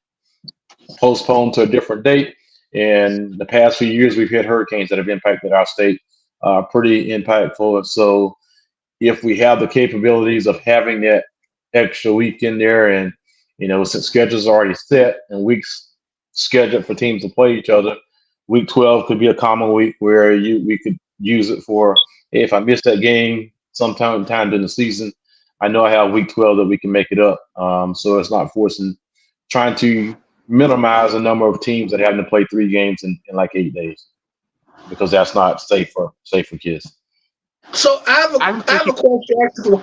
postponed to a different date. And the past few years, we've had hurricanes that have impacted our state pretty impactful. So if we have the capabilities of having that extra week in there, and since schedules are already set and weeks scheduled for teams to play each other, week 12 could be a common week where we could use it for, hey, if I miss that game sometime during the season, I know I have week 12 that we can make it up. So it's not trying to minimize the number of teams that having to play 3 games in like 8 days, because that's not safe for kids. so I'm I have thinking a question actually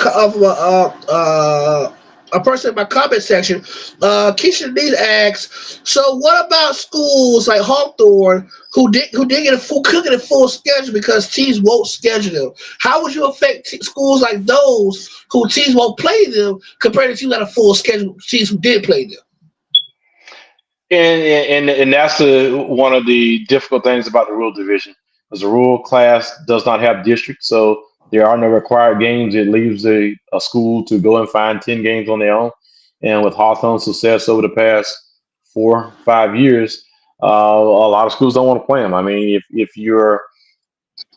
of a person in my comment section. Keisha Dean asks, so what about schools like Hawthorne who did get a full cooking a full schedule because teams won't schedule them? How would you affect schools like those who teams won't play them compared to teams that have full schedule teams who did play them? And that's one of the difficult things about the rural division, because the rural class does not have districts, so there are no required games. It leaves a school to go and find 10 games on their own. And with Hawthorne's success over the past 4 5 years, a lot of schools don't want to play them. I mean, if you're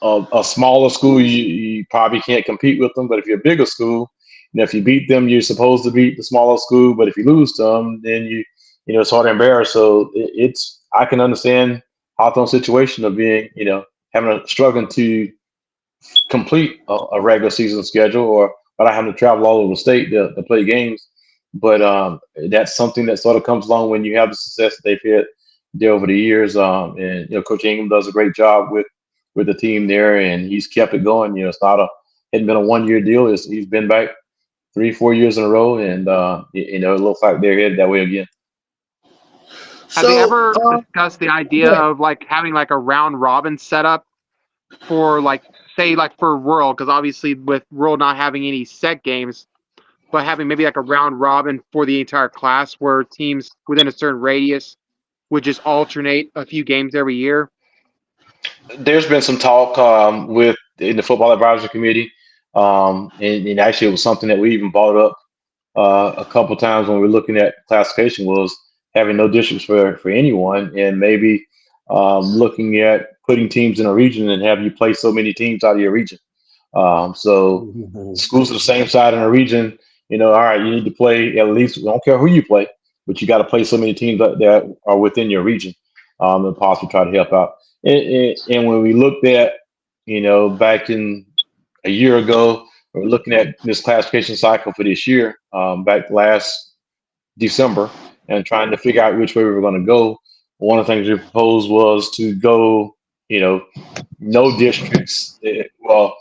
a smaller school, you probably can't compete with them. But if you're a bigger school, if you beat them, you're supposed to beat the smaller school. But if you lose to them, then it's hard to embarrass. So it's I can understand Hawthorne's situation of being having struggling to complete a regular season schedule, or but I having to travel all over the state to play games. But that's something that sort of comes along when you have the success that they've had there over the years. And Coach Ingham does a great job with the team there, and he's kept it going. It's not hadn't been a 1 year deal. He's been back 3 4 years in a row, and it looks like they're headed that way again. Have they So, ever discussed the idea yeah. of like having like a round robin setup for like say like for rural? Because obviously with rural not having any set games, but having maybe like a round robin for the entire class where teams within a certain radius would just alternate a few games every year. There's been some talk with in the football advisory committee, and actually it was something that we even brought up a couple times when we were looking at classification, was having no districts for anyone, and maybe looking at putting teams in a region and have you play so many teams out of your region. So schools of the same side in a region, all right, you need to play at least. I don't care who you play, but you got to play so many teams that are within your region, and possibly try to help out. And when we looked at, back in a year ago, we're looking at this classification cycle for this year, back last December, and trying to figure out which way we were going to go. One of the things we proposed was to go, no districts. Well,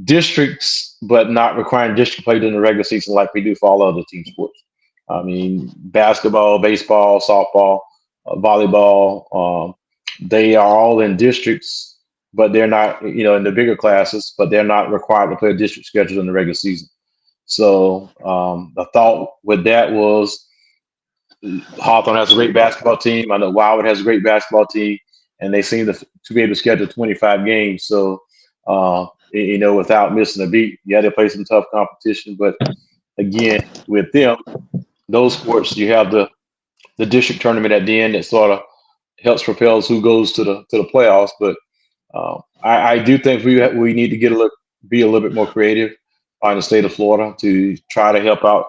districts, but not requiring district play during the regular season like we do for all other team sports. I mean, basketball, baseball, softball, volleyball, they are all in districts, but they're not, in the bigger classes, but they're not required to play a district schedule in the regular season. So the thought with that was Hawthorne has a great basketball team. I know Wildwood has a great basketball team, and they seem to be able to schedule 25 games. So, without missing a beat, you had to play some tough competition. But again, with them, those sports, you have the district tournament at the end that sort of helps propels who goes to the playoffs. But I do think we need to be a little bit more creative in the state of Florida to try to help out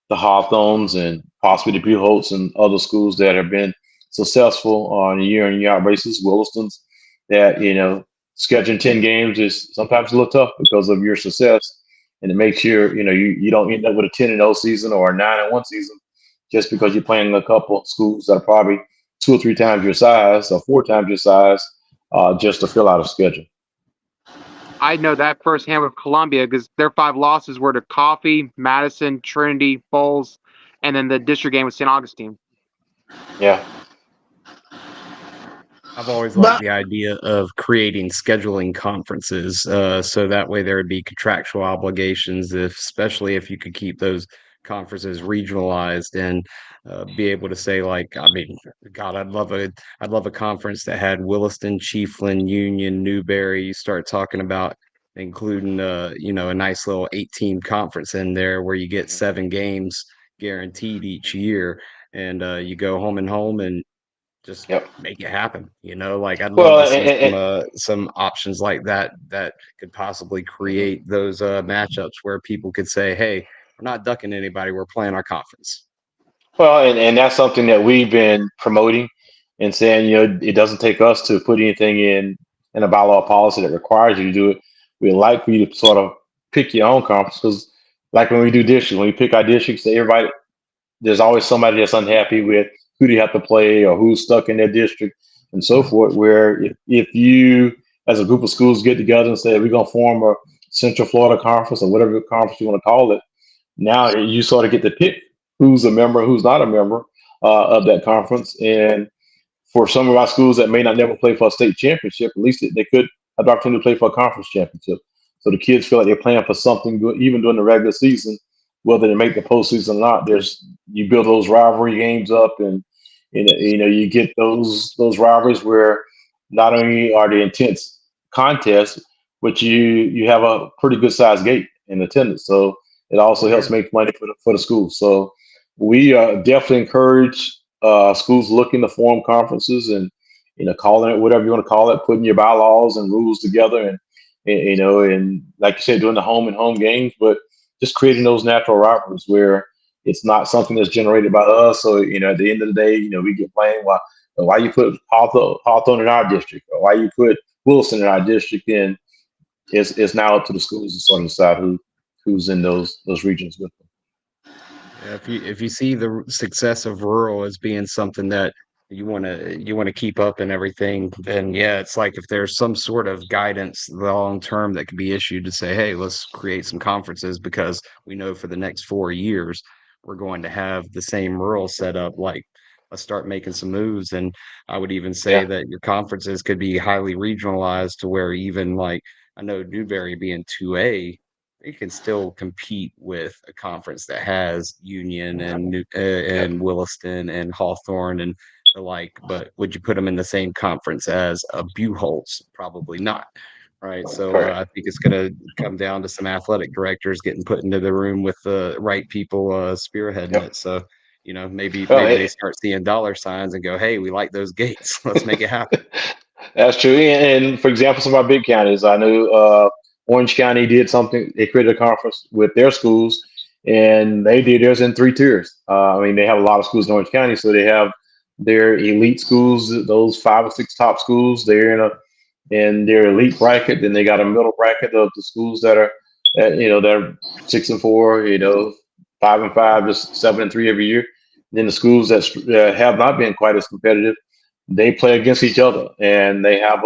the Hawthorns and possibly the Buholts and other schools that have been successful on a year in year out basis. Williston's that scheduling 10 games is sometimes a little tough because of your success, and it makes sure you don't end up with a 10-0 season or a 9-1 season just because you're playing a couple schools that are probably 2 or 3 times your size or 4 times your size, just to fill out a schedule. I know that firsthand with Columbia because their 5 losses were to Coffee, Madison, Trinity, Bowles, and then the district game with St. Augustine. Yeah. I've always liked the idea of creating scheduling conferences, so that way there would be contractual obligations, especially if you could keep those conferences regionalized and be able to say, like, I mean, God, I'd love a conference that had Williston, Chiefland, Union, Newberry. You start talking about including a nice little 8-team conference in there where you get 7 games guaranteed each year, and you go home and just Yep. make it happen. Like I'd love Well, to see some options like that could possibly create those matchups where people could say, "Hey, we're not ducking anybody. We're playing our conference." and that's something that we've been promoting and saying, it doesn't take us to put anything in a bylaw policy that requires you to do it. We'd like for you to sort of pick your own conference, because like when we do districts, when we pick our districts, everybody, there's always somebody that's unhappy with who they have to play or who's stuck in their district and so forth. Where if you, as a group of schools, get together and say, we're going to form a Central Florida Conference or whatever conference you want to call it, Now you sort of get to pick who's a member, who's not a member of that conference. And for some of our schools that may not never play for a state championship, at least they could have the opportunity to play for a conference championship. So the kids feel like they're playing for something good, even during the regular season, whether they make the postseason or not. You build those rivalry games up, and you get those rivalries where not only are they intense contests, but you have a pretty good sized gate in attendance. So it also Yeah. helps make money for the school. So we definitely encourage schools looking to form conferences and calling it whatever you want to call it, putting your bylaws and rules together, and like you said, doing the home and home games, but just creating those natural rivalries where it's not something that's generated by us. So at the end of the day, we get blamed why you put Hawthorne in our district, or why you put Wilson in our district, and it's now up to the schools to sort of decide who's in those regions with them. Yeah, if you see the success of rural as being something that you want to keep up and everything, then yeah, it's like if there's some sort of guidance long term that could be issued to say, hey, let's create some conferences because we know for the next 4 years we're going to have the same rural setup. Like, let's start making some moves. And I would even say Yeah, that your conferences could be highly regionalized to where even like I know Newberry being 2A, they can still compete with a conference that has Union and yeah, and Williston and Hawthorne and the like. But would you put them in the same conference as a Buchholz? Probably not. Right. So correct. I think it's going to come down to some athletic directors getting put into the room with the right people spearheading Yep. it. So maybe Well, maybe they start seeing dollar signs and go, hey, we like those gates. Let's make it happen. that's true. And for example, some of our big counties, I know Orange County did something. They created a conference with their schools, and they did theirs in 3 tiers. I mean, they have a lot of schools in Orange County, so they have their elite schools, those 5 or 6 top schools. They're in their elite bracket. Then they got a middle bracket of the schools that are, that are 6-4, 5-5, just 7-3 every year. Then the schools that have not been quite as competitive, they play against each other, and they have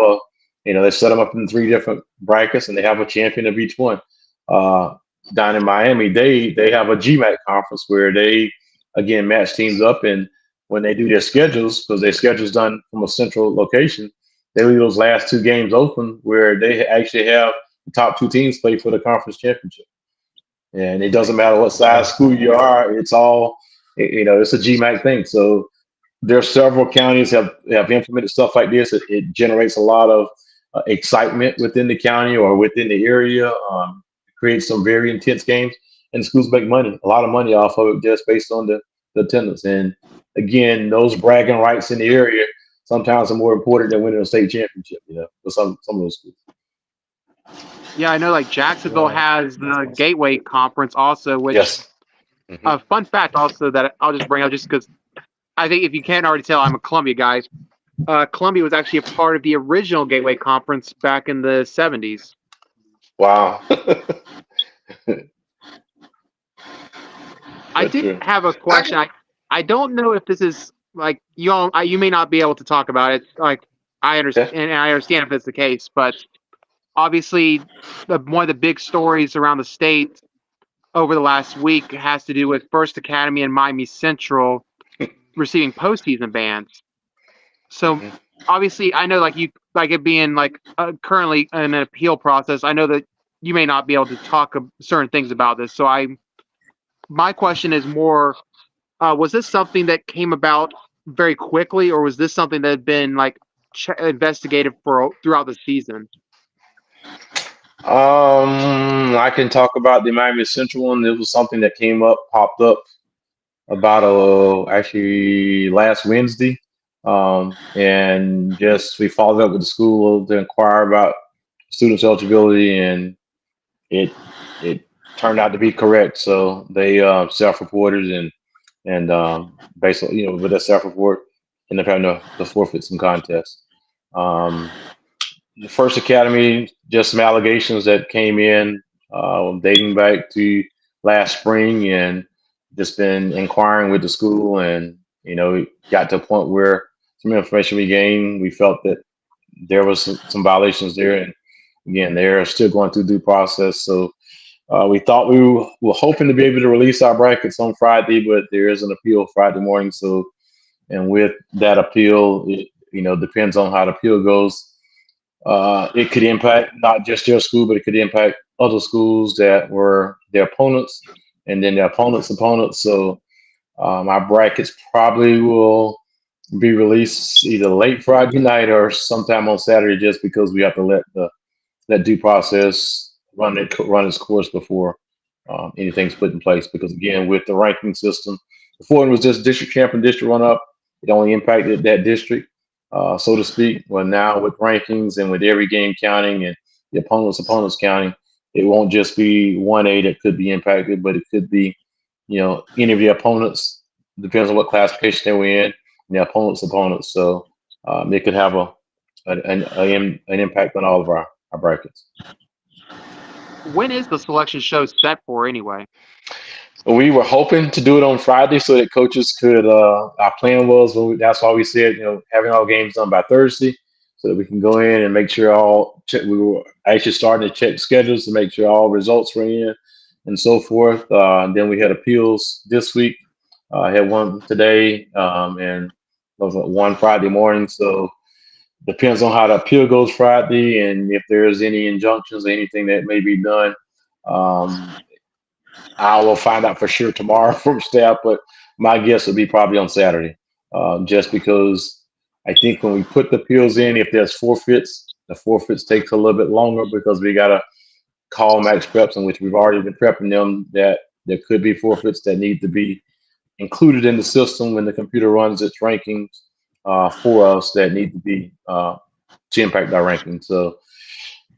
they set them up in 3 different brackets, and they have a champion of each one. Uh, Down in Miami, they have a GMAC conference where they again match teams up, and when they do their schedules, because their schedule's done from a central location, they leave those last 2 games open where they actually have the top 2 teams play for the conference championship. And it doesn't matter what size school you are; it's all it's a GMAC thing. So there are several counties have implemented stuff like this. It generates a lot of excitement within the county or within the area. Creates some very intense games, and the schools make money, a lot of money off of it, just based on the attendance. And again, those bragging rights in the area sometimes are more important than winning a state championship. For some of those schools. Yeah, I know like Jacksonville has the Gateway Conference also, which Yes. Mhm. fun fact also that I'll just bring up just because I think if you can't already tell, I'm a Columbia guy. Columbia was actually a part of the original Gateway Conference back in the 70s. Wow. I That's did true. have a I question. I don't know if this is like you all. You may not be able to talk about it. Like I Yeah. understand, and I understand if it's the case, but obviously, one of the big stories around the state over the last week has to do with First Academy and Miami Central receiving postseason bans. So Mhm. obviously, I know like you like it being like currently in an appeal process. I know that you may not be able to talk certain things about this. So my question is more: was this something that came about very quickly, or was this something that had been like investigated for throughout the season? I can talk about the Miami Central one. It was something that popped up about actually last Wednesday, and just we followed up with the school to inquire about students' eligibility, and it turned out to be correct. So they self-reported, and basically, with that self-report, ended up having to forfeit some contests. Um, the First Academy, just some allegations that came in dating back to last spring, and just been inquiring with the school, and it got to a point where some information we gained, we felt that there was some violations there, and again, they're still going through due process. So We thought were hoping to be able to release our brackets on Friday, but there is an appeal Friday morning. So, and with that appeal, depends on how the appeal goes. It could impact not just your school, but it could impact other schools that were their opponents, and then their opponents' opponents. So, our brackets probably will be released either late Friday night or sometime on Saturday, just because we have to let that due process run its course before anything's put in place. Because again, with the ranking system, before it was just district champ and district run up, it only impacted that district, so to speak. Well, now with rankings and with every game counting and the opponents counting, it won't just be 1A that could be impacted, but it could be, any of the opponents. Depends on what classification they were in, and the opponents. So it could have an impact on all of our brackets. When is the selection show set for anyway? We were hoping to do it on Friday so that coaches could. Our plan was, that's why we said, having all games done by Thursday, so that we can go in and make sure all check. We were actually starting to check schedules to make sure all results were in and so forth. And then we had appeals this week. I had one today, and was one Friday morning. So depends on how the appeal goes Friday, and if there's any injunctions or anything that may be done. I will find out for sure tomorrow from staff, but my guess would be probably on Saturday, just because I think when we put the appeals in, if there's forfeits, the forfeits takes a little bit longer because we got to call max preps, in which we've already been prepping them, that there could be forfeits that need to be included in the system when the computer runs its rankings for us, that need to be to impact our rankings. So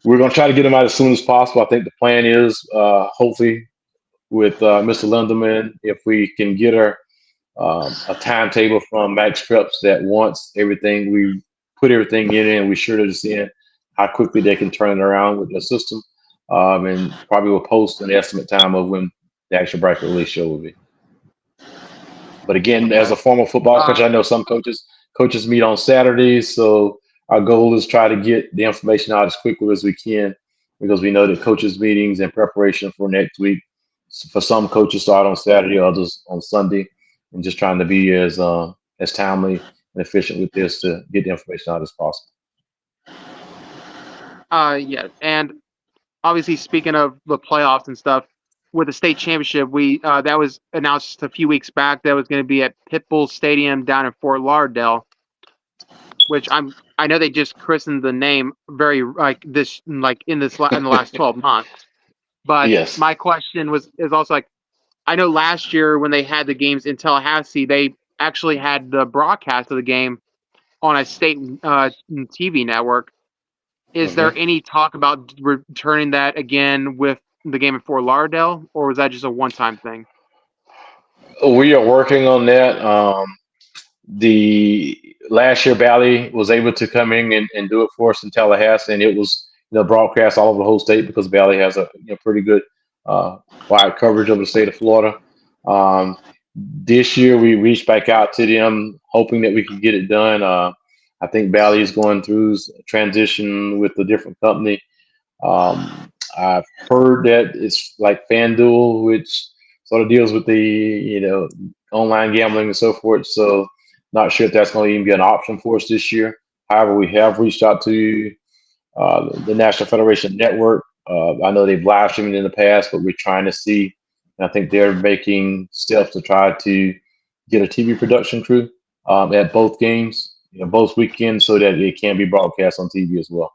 we're going to try to get them out as soon as possible. I think the plan is hopefully with Mr. Lindeman, if we can get her a timetable from Max Preps that once we put everything in and we sure to see how quickly they can turn it around with the system, and probably will post an estimate time of when the actual bracket release show will be. But again, as a former football coach, I know some coaches meet on Saturdays, so our goal is try to get the information out as quickly as we can, because we know that coaches meetings and preparation for next week, for some coaches start on Saturday, others on Sunday, and just trying to be as timely and efficient with this to get the information out as possible. Yeah, and obviously speaking of the playoffs and stuff, with the state championship, that was announced a few weeks back that was going to be at Pitbull Stadium down in Fort Lauderdale, which I know they just christened the name in the last 12 months. But yes. My question is also like, I know last year when they had the games in Tallahassee, they actually had the broadcast of the game on a state TV network. Is there any talk about returning that again with the game in Fort Lauderdale, or was that just a one-time thing? We are working on that. The last year, Valley was able to come in and do it for us in Tallahassee, and it was broadcast all over the whole state because Valley has a pretty good wide coverage of the state of Florida. This year, we reached back out to them, hoping that we could get it done. I think Valley is going through a transition with a different company. I've heard that it's like FanDuel, which sort of deals with the online gambling and so forth. So not sure if that's going to even be an option for us this year. However, we have reached out to the National Federation Network. I know they've live streamed in the past, but we're trying to see. I think they're making steps to try to get a TV production crew at both games, both weekends, so that it can be broadcast on TV as well.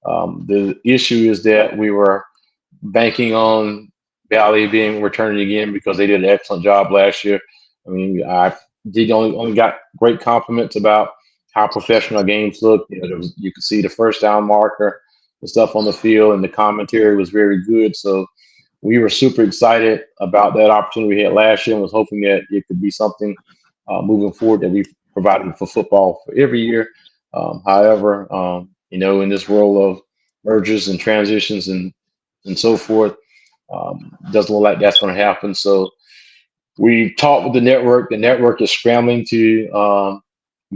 The issue is that we were banking on Valley being returning again because they did an excellent job last year. I mean, I did only got great compliments about how professional games look. You could see the first down marker, the stuff on the field, and the commentary was very good. So we were super excited about that opportunity we had last year, and was hoping that it could be something moving forward that we've provided for football for every year. However, in this world of mergers and transitions and so forth, doesn't look like that's going to happen. So we talked with the network. The network is scrambling to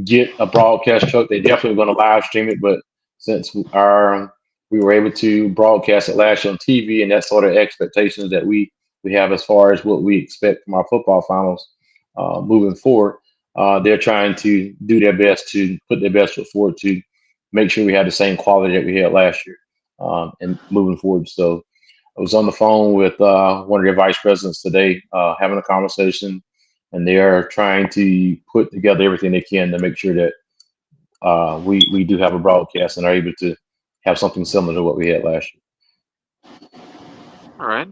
get a broadcast truck. They're definitely going to live stream it, but since we we were able to broadcast it last year on TV, and that's sort of expectations that we have as far as what we expect from our football finals moving forward. They're trying to do their best to put their best foot forward to make sure we have the same quality that we had last year and moving forward. So I was on the phone with one of their vice presidents today, having a conversation, and they are trying to put together everything they can to make sure that we do have a broadcast and are able to have something similar to what we had last year. All right.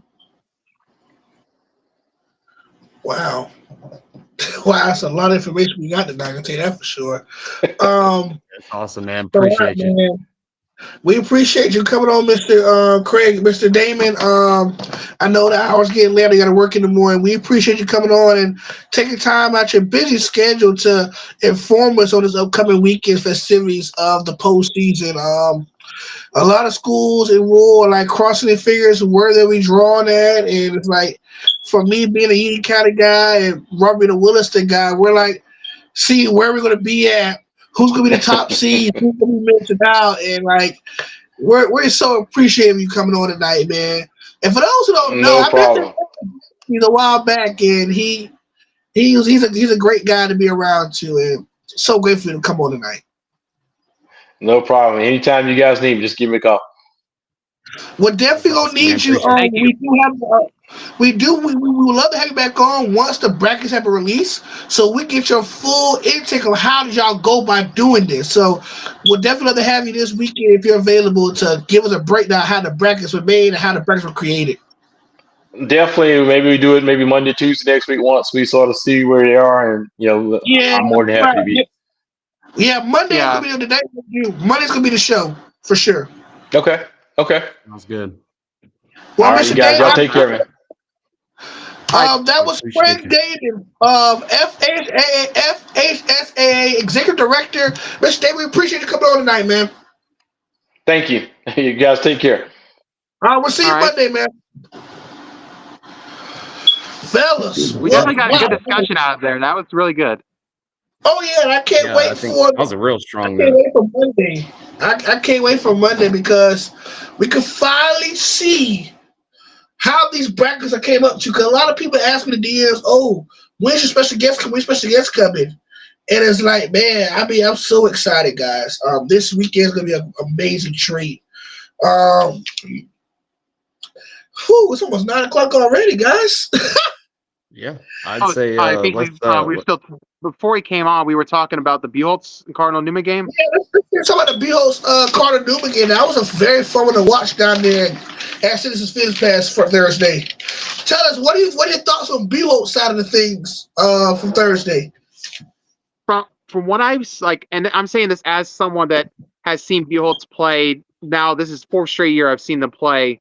Wow. Wow, that's a lot of information we got tonight. I can tell you that for sure. That's awesome, man. All right, Appreciate you. man. We appreciate you coming on, Mr. Craig, Mr. Damon. I know the hours getting late. You got to work in the morning. We appreciate you coming on and taking time out your busy schedule to inform us on this upcoming weekend festivities of the postseason. A lot of schools in rural are like crossing their fingers where they'll be drawn at, and it's like for me being a Union County guy and Robert being a Williston guy, we're like seeing where we're going to be at. Who's gonna be the top seed? Who's gonna be mentioned out? And like, we're so appreciative of you coming on tonight, man. And for those who don't know, No I met him problem. a while back, and he's a great guy to be around too. And so grateful to come on tonight. No problem. Anytime you guys need me, just give me a call. We're definitely That's gonna awesome, man. need you. Appreciate it. Thank you. We do have. We would love to have you back on once the brackets have been released, so we get your full intake of how did y'all go by doing this. So we'll definitely love to have you this weekend if you're available to give us a breakdown how the brackets were made and how the brackets were created. Definitely, maybe we do it maybe Monday, Tuesday next week once we sort of see where they are, and Yeah, I'm more than happy to be. yeah. Monday is Yeah. gonna be the day. Monday's gonna be the show for sure. Okay. Okay. Sounds good. Well, All right, you Mr. guys, y'all Dave, take care, man. that was Appreciate Frank you. David of FHSAA Executive Director. Mr. Dave, we appreciate you coming on tonight, man. Thank you. You guys take care. We'll see you All right. Monday, man. Fellas, We what? definitely got a good Wow. discussion out of there. That was really good. Oh yeah, and I can't Yeah, I wait think for. that was a real I strong can't note. wait for Monday. I can't wait for Monday because we can finally see how these brackets I came up to. Because a lot of people ask me the DMs, "Oh, when's your special guest coming? When's special guest coming?" And it's like, man, I'm so excited, guys. This weekend is gonna be an amazing treat. Um, it's almost 9 o'clock already, guys. Yeah, I'd Oh, say I think let's we still before he came on, we were talking about the Buholtz and Cardinal Newman game. Let's talk about the Beatles, Carter Newman game. That was a very fun one to watch down there at Citizens Fizz Pass for Thursday. Tell us what are your thoughts on Beatles side of the things from Thursday? From what I've like, and I'm saying this as someone that has seen Buholtz play. Now this is 4th straight year I've seen them play.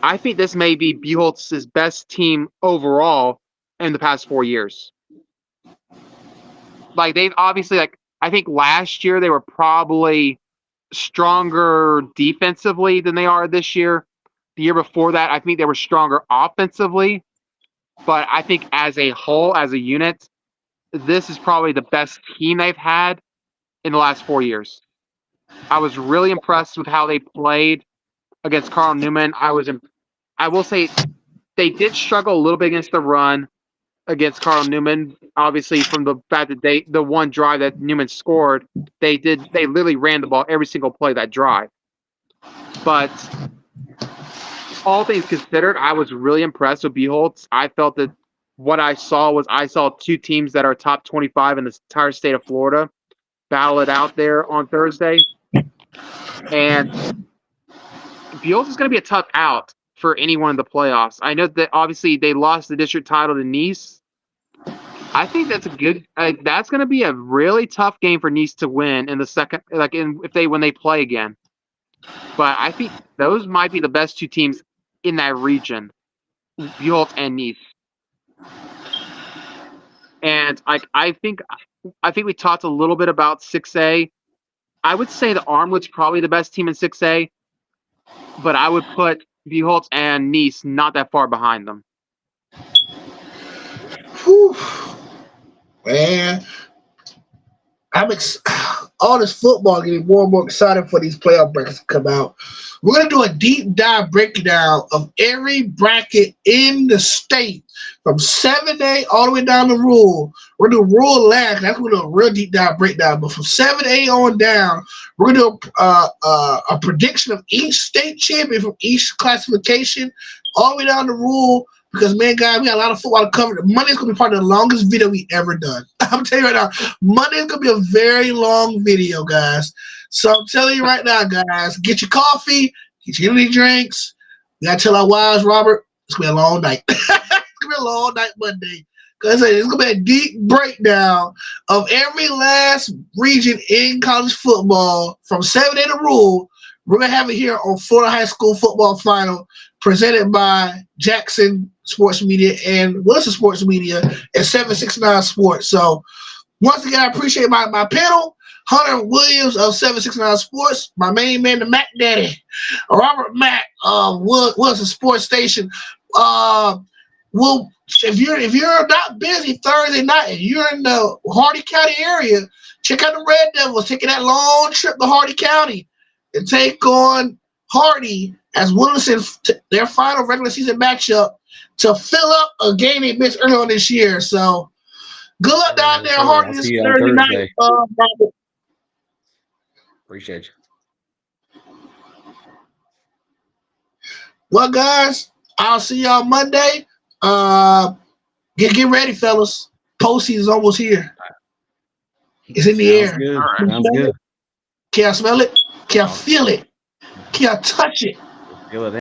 I think this may be Buholtz's best team overall in the past 4 years. Like they've obviously I think last year they were probably stronger defensively than they are this year. The year before that, I think they were stronger offensively. But I think as a whole, as a unit, this is probably the best team they've had in the last 4 years. I was really impressed with how they played against Carl Newman. I will say they did struggle a little bit against the run against Carl Newman. Obviously, from the fact that the one drive that Newman scored, they literally ran the ball every single play that drive. But all things considered, I was really impressed with Buholtz. I felt that what I saw 2 teams that are top 25 in the entire state of Florida battle it out there on Thursday. And Buholtz is going to be a tough out for anyone in the playoffs. I know that obviously they lost the district title to Nice. I think that's a good. That's going to be a really tough game for Nice to win in the second, when they play again. But I think those might be the best 2 teams in that region, Buholtz and Nice. And I think we talked a little bit about 6A. I would say the Armwood's probably the best team in 6A, but I would put Buholtz and Nice not that far behind them. Whew. Man, All this football getting more and more excited for these playoff brackets to come out. We're gonna do a deep dive breakdown of every bracket in the state from 7A all the way down to rule. We're gonna do rule last. That's gonna do a real deep dive breakdown. But from 7A on down, we're gonna do a prediction of each state champion from each classification all the way down to rule. Because, man, guys, we got a lot of football to cover. Monday's going to be probably the longest video we ever done. I'm telling you right now, Monday's going to be a very long video, guys. So I'm telling you right now, guys, get your coffee, get your energy drinks. We got to tell our wives, Robert, it's going to be a long night. It's going to be a long night Monday. Because it's going to be a deep breakdown of every last region in college football from 7A to rule. We're going to have it here on Florida High School Football Final, presented by Jackson Sports Media and Wilson Sports Media and 769 Sports. So once again, I appreciate my panel, Hunter Williams of 769 Sports, my main man, the Mac Daddy, Robert Mack of Wilson Sports Station. If you're not busy Thursday night and you're in the Hardy County area, check out the Red Devils taking that long trip to Hardy County and take on Hardy as Wilson, their final regular season matchup, to fill up a game they missed earlier on this year. So good luck down there, Hardy, this Thursday night. Appreciate you. Well, guys, I'll see y'all Monday. Get ready, fellas. Postseason's almost here. It's in the air. Good. All right. Sounds good. Can I smell it? Can I feel it? Can I touch it? Feel it.